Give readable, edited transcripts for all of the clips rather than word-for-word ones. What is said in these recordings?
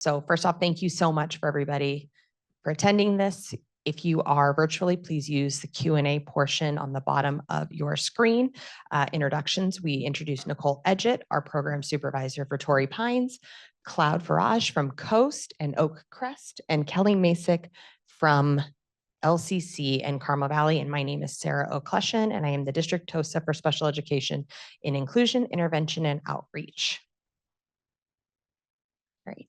So first off, thank you so much for everybody for attending this. If you are virtually, please use the Q&A portion on the bottom of your screen. Introductions, we introduced Nicole Edgett, our program supervisor for Torrey Pines, Cloud Farage from Coast and Oak Crest, and Kelly Masick from LCC and Carmel Valley. And my name is Sarah O'Clushen, and I am the District TOSA for Special Education in Inclusion, Intervention, and Outreach. All right.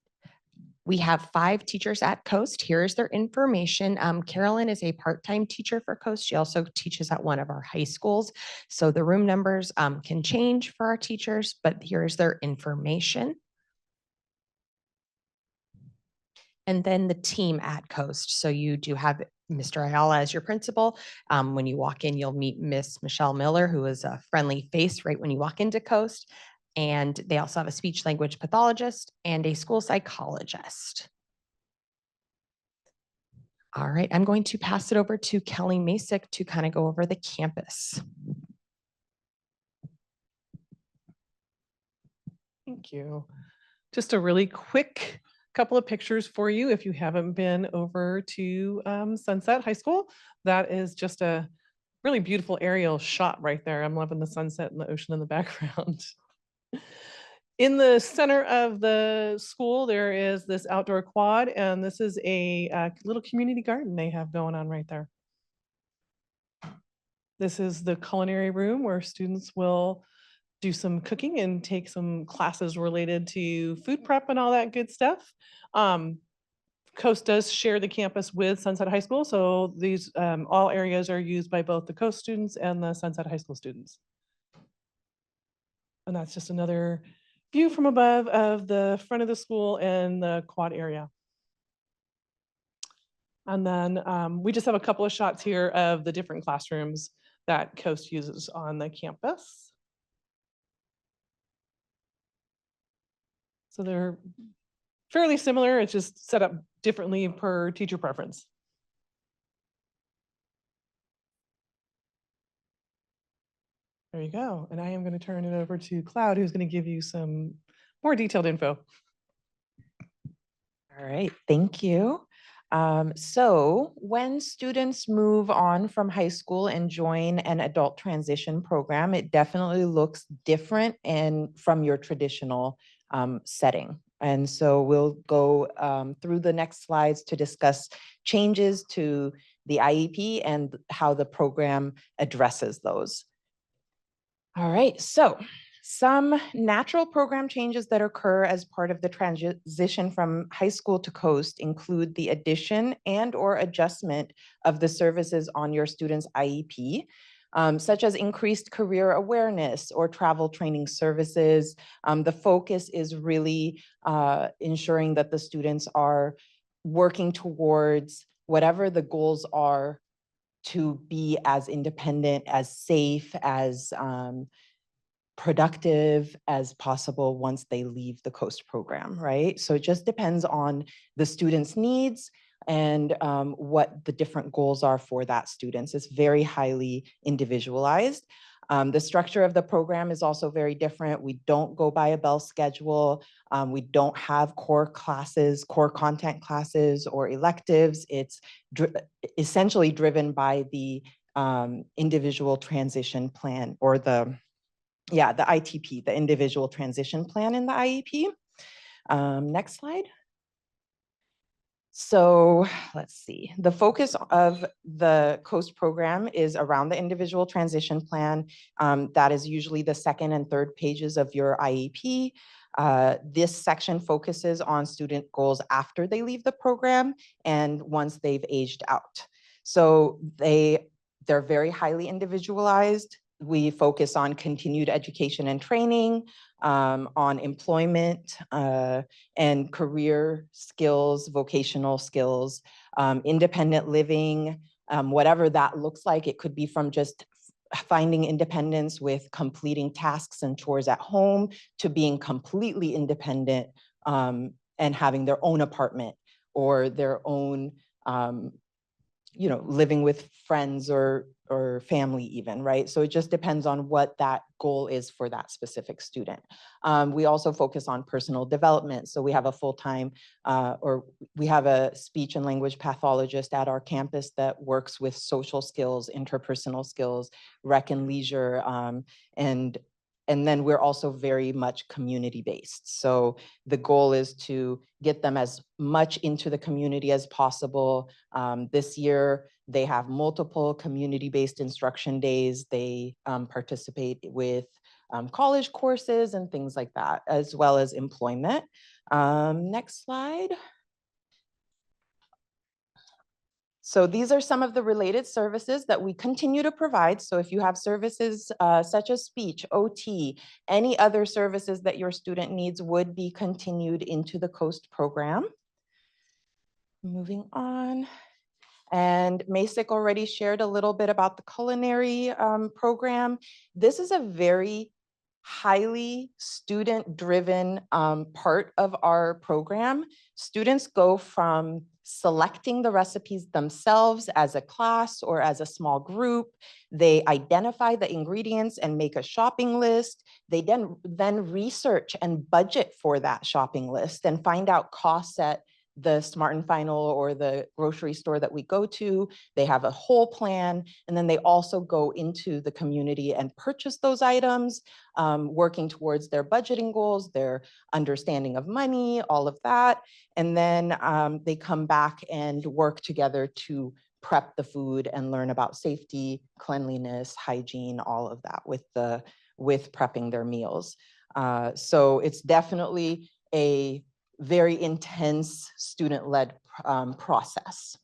We have 5 teachers at Coast. Here's their information. Carolyn is a part-time teacher for Coast. She also teaches at one of our high schools. So the room numbers can change for our teachers, but here's their information. And then the team at Coast. So you do have Mr. Ayala as your principal. When you walk in, you'll meet Miss Michelle Miller, who is a friendly face right when you walk into Coast. And they also have a speech language pathologist and a school psychologist. All right, I'm going to pass it over to Kelly Masick to kind of go over the campus. Thank you. Just a really quick couple of pictures for you if you haven't been over to Sunset High School. That is just a really beautiful aerial shot right there. I'm loving the sunset and the ocean in the background. In the center of the school, there is this outdoor quad, and this is a little community garden they have going on right there. This is the culinary room where students will do some cooking and take some classes related to food prep and all that good stuff. Coast does share the campus with Sunset High School, so these all areas are used by both the Coast students and the Sunset High School students. And that's just another view from above of the front of the school and the quad area. And then we just have a couple of shots here of the different classrooms that Coast uses on the campus. So they're fairly similar, it's just set up differently per teacher preference. There you go. And I am going to turn it over to Cloud, who's going to give you some more detailed info. All right, thank you. So when students move on from high school and join an adult transition program, it definitely looks different and from your traditional setting. And so we'll go through the next slides to discuss changes to the IEP and how the program addresses those. All right, so some natural program changes that occur as part of the transition from high school to Coast include the addition and/or adjustment of the services on your student's IEP, such as increased career awareness or travel training services. The focus is really ensuring that the students are working towards whatever the goals are to be as independent, as safe, as productive as possible once they leave the Coast program, right? So it just depends on the student's needs and what the different goals are for that student. It's very highly individualized. The structure of the program is also very different. We don't go by a bell schedule. We don't have core classes, core content classes or electives. It's essentially driven by the individual transition plan or the ITP, the individual transition plan in the IEP. Next slide. So let's see. The focus of the Coast program is around the individual transition plan. That is usually the second and third pages of your IEP. This section focuses on student goals after they leave the program and once they've aged out. So they're very highly individualized. We focus on continued education and training, on employment and career skills, vocational skills, independent living, whatever that looks like. It could be from just finding independence with completing tasks and chores at home to being completely independent and having their own apartment or their own living with friends or family even, right? So it just depends on what that goal is for that specific student. We also focus on personal development. So we have a full-time or we have a speech and language pathologist at our campus that works with social skills, interpersonal skills, rec and leisure, and then we're also very much community-based. So the goal is to get them as much into the community as possible. This year, they have multiple community-based instruction days. They participate with college courses and things like that, as well as employment. Next slide. So these are some of the related services that we continue to provide. So if you have services such as speech, OT, any other services that your student needs would be continued into the COAST program. Moving on. And Masick already shared a little bit about the culinary program. This is a very highly student-driven part of our program. Students go from selecting the recipes themselves as a class or as a small group. They identify the ingredients and make a shopping list. They then research and budget for that shopping list and find out costs at the Smart and Final or the grocery store that we go to. They have a whole plan, and then they also go into the community and purchase those items, working towards their budgeting goals, their understanding of money, all of that. And then they come back and work together to prep the food and learn about safety, cleanliness, hygiene, all of that with prepping their meals. So it's definitely a very intense student-led process.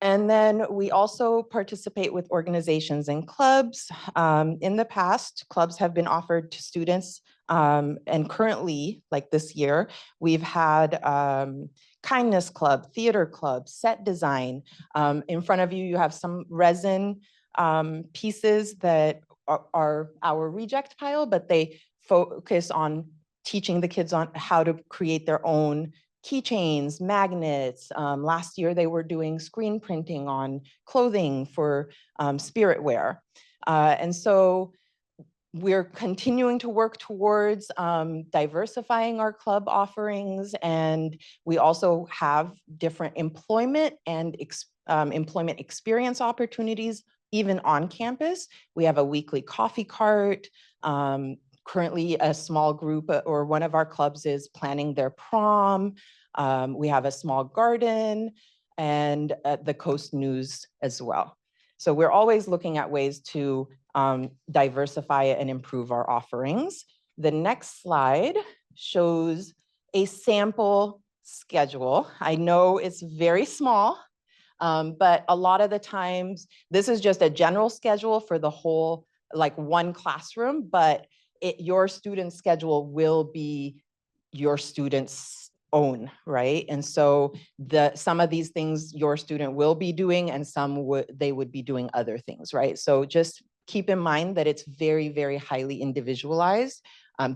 And then we also participate with organizations and clubs. In the past, clubs have been offered to students, and currently, like this year, we've had Kindness Club, Theater Club, Set Design. In front of you, you have some resin pieces that are our reject pile, but they focus on teaching the kids on how to create their own keychains, magnets. Last year, they were doing screen printing on clothing for spirit wear. And so we're continuing to work towards diversifying our club offerings. And we also have different employment and employment experience opportunities, even on campus. We have a weekly coffee cart. Currently, a small group or one of our clubs is planning their prom. We have a small garden and the Coast News as well. So we're always looking at ways to diversify and improve our offerings. The next slide shows a sample schedule. I know it's very small, but a lot of the times, this is just a general schedule for the whole, like one classroom, but your student schedule will be your student's own, right? And so some of these things your student will be doing, and they would be doing other things, right? So just keep in mind that it's very, very highly individualized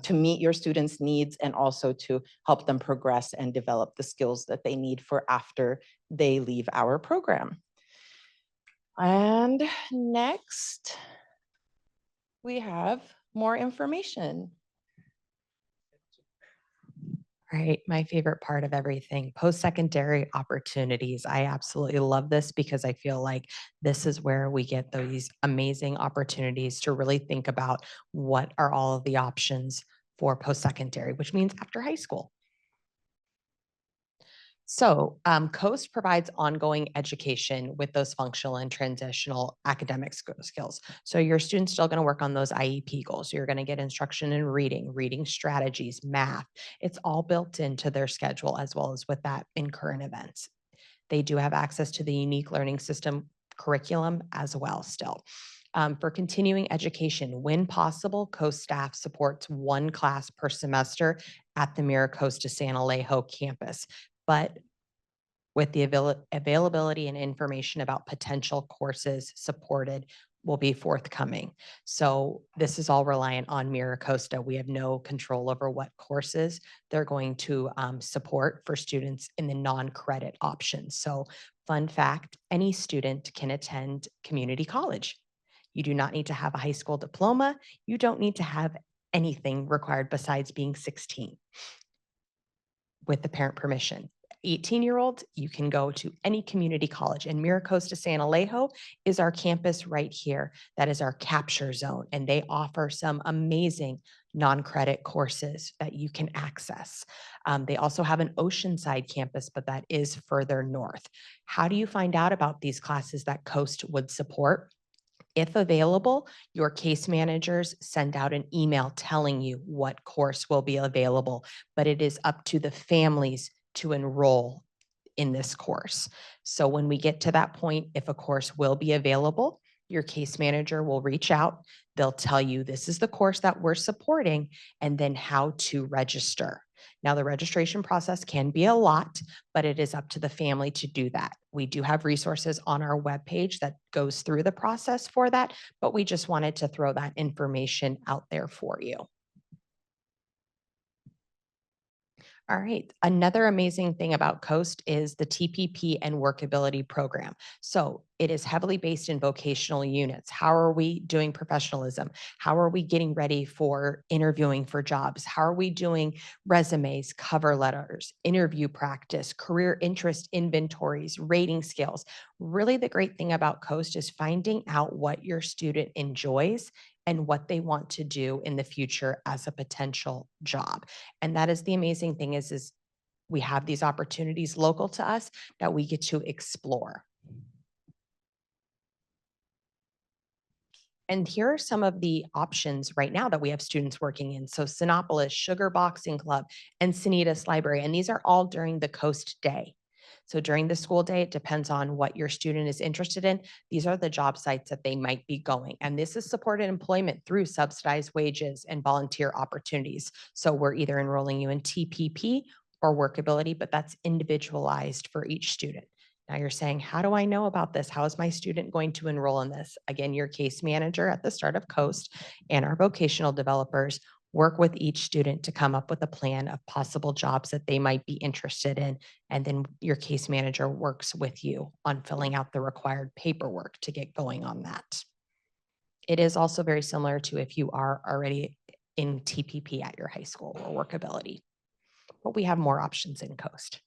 to meet your students' needs and also to help them progress and develop the skills that they need for after they leave our program. And next, we have more information. All right, my favorite part of everything, post-secondary opportunities. I absolutely love this because I feel like this is where we get these amazing opportunities to really think about what are all of the options for post-secondary, which means after high school. So COAST provides ongoing education with those functional and transitional academic skills. So your student's still going to work on those IEP goals. You're going to get instruction in reading strategies, math. It's all built into their schedule as well as with that in current events. They do have access to the unique learning system curriculum as well still. For continuing education, when possible, COAST staff supports one class per semester at the MiraCosta San Alejo campus. But with the availability and information about potential courses supported will be forthcoming. So this is all reliant on MiraCosta. We have no control over what courses they're going to support for students in the non-credit options. So fun fact, any student can attend community college. You do not need to have a high school diploma. You don't need to have anything required besides being 16 with the parent permission. 18-year-olds, you can go to any community college, and MiraCosta San Alejo is our campus right here. That is our capture zone, and they offer some amazing non-credit courses that you can access. They also have an Oceanside campus, but that is further north. How do you find out about these classes that Coast would support? If available, your case managers send out an email telling you what course will be available, but it is up to the families to enroll in this course. So when we get to that point, if a course will be available, your case manager will reach out. They'll tell you this is the course that we're supporting and then how to register. Now, the registration process can be a lot, but it is up to the family to do that. We do have resources on our webpage that goes through the process for that, but we just wanted to throw that information out there for you. All right. Another amazing thing about Coast is the TPP and workability program. So it is heavily based in vocational units. How are we doing professionalism? How are we getting ready for interviewing for jobs? How are we doing resumes, cover letters, interview practice, career interest inventories, rating scales? Really, the great thing about Coast is finding out what your student enjoys and what they want to do in the future as a potential job. And that is the amazing thing is we have these opportunities local to us that we get to explore. And here are some of the options right now that we have students working in. So Sinopolis, Sugar Boxing Club, and Sanitas Library. And these are all during the Coast Day. So during the school day, it depends on what your student is interested in. These are the job sites that they might be going. And this is supported employment through subsidized wages and volunteer opportunities. So we're either enrolling you in TPP or workability, but that's individualized for each student. Now you're saying, how do I know about this? How is my student going to enroll in this? Again, your case manager at the start of Coast and our vocational developers work with each student to come up with a plan of possible jobs that they might be interested in. And then your case manager works with you on filling out the required paperwork to get going on that. It is also very similar to if you are already in TPP at your high school or workability, but we have more options in Coast.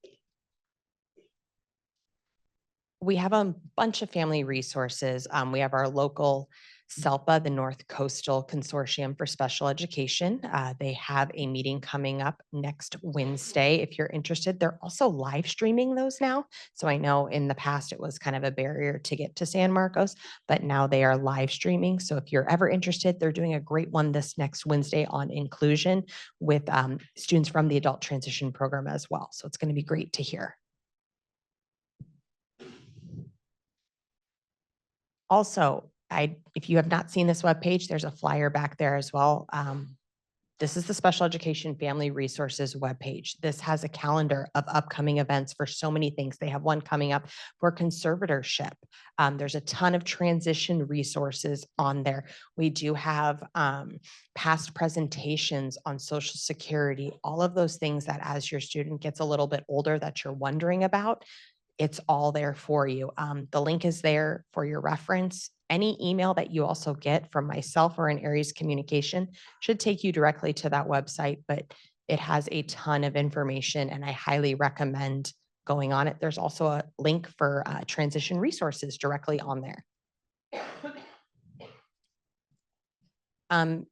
We have a bunch of family resources. We have our local SELPA, the North Coastal Consortium for Special Education. They have a meeting coming up next Wednesday. If you're interested, they're also live streaming those now. So I know in the past it was kind of a barrier to get to San Marcos, but now they are live streaming. So if you're ever interested, they're doing a great one this next Wednesday on inclusion with students from the adult transition program as well. So it's going to be great to hear. Also, if you have not seen this webpage, there's a flyer back there as well. This is the Special Education Family Resources webpage. This has a calendar of upcoming events for so many things. They have one coming up for conservatorship. There's a ton of transition resources on there. We do have past presentations on Social Security, all of those things that as your student gets a little bit older that you're wondering about, it's all there for you. The link is there for your reference. Any email that you also get from myself or in Aries Communication should take you directly to that website, but it has a ton of information and I highly recommend going on it. There's also a link for transition resources directly on there.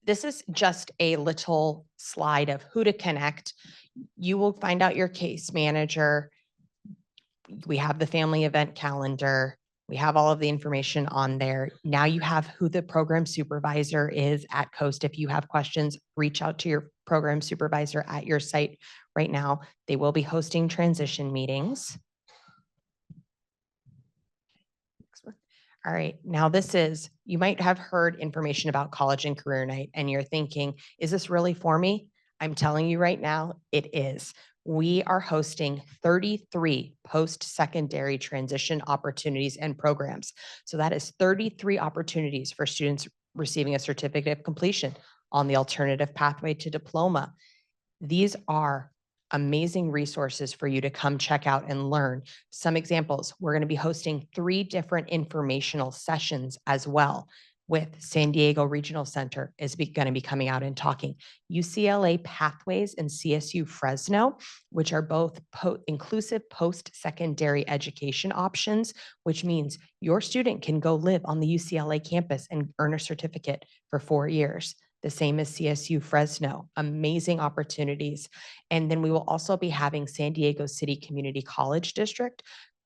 This is just a little slide of who to connect. You will find out your case manager. We have the family event calendar. We have all of the information on there. Now you have who the program supervisor is at Coast. If you have questions, reach out to your program supervisor at your site right now. They will be hosting transition meetings. All right, now you might have heard information about college and career night and you're thinking, is this really for me? I'm telling you right now, it is. we are hosting 33 post-secondary transition opportunities and programs. So that is 33 opportunities for students receiving a certificate of completion on the alternative pathway to diploma. These are amazing resources for you to come check out and learn. Some examples, we're going to be hosting 3 different informational sessions as well, with San Diego Regional Center is going to be coming out and talking. UCLA Pathways and CSU Fresno, which are both inclusive post-secondary education options, which means your student can go live on the UCLA campus and earn a certificate for 4 years. The same as CSU Fresno, amazing opportunities. And then we will also be having San Diego City Community College District,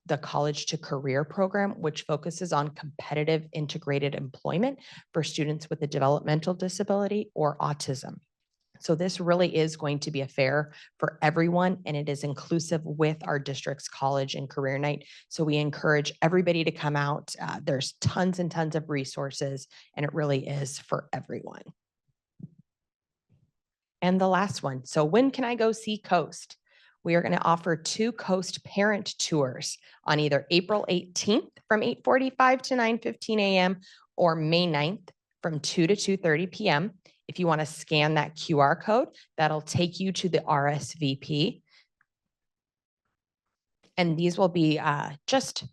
the College to Career program, which focuses on competitive integrated employment for students with a developmental disability or autism. So this really is going to be a fair for everyone, and it is inclusive with our district's college and career night. So we encourage everybody to come out. There's tons and tons of resources, and it really is for everyone. And the last one. So when can I go see Coast? We are going to offer 2 Coast parent tours on either April 18th from 8:45 to 9:15 a.m. or May 9th from 2 to 2:30 p.m. If you want to scan that QR code, that'll take you to the RSVP. And these will be just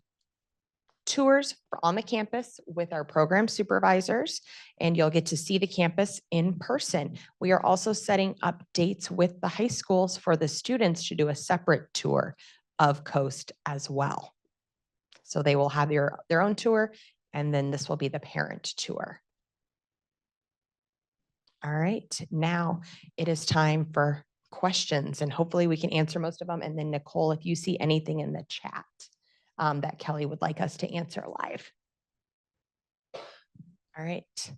tours on the campus with our program supervisors, and you'll get to see the campus in person. We are also setting up dates with the high schools for the students to do a separate tour of Coast as well. So they will have their own tour, and then this will be the parent tour. All right, now it is time for questions, and hopefully we can answer most of them. And then Nicole, if you see anything in the chat that Kelly would like us to answer live. All right.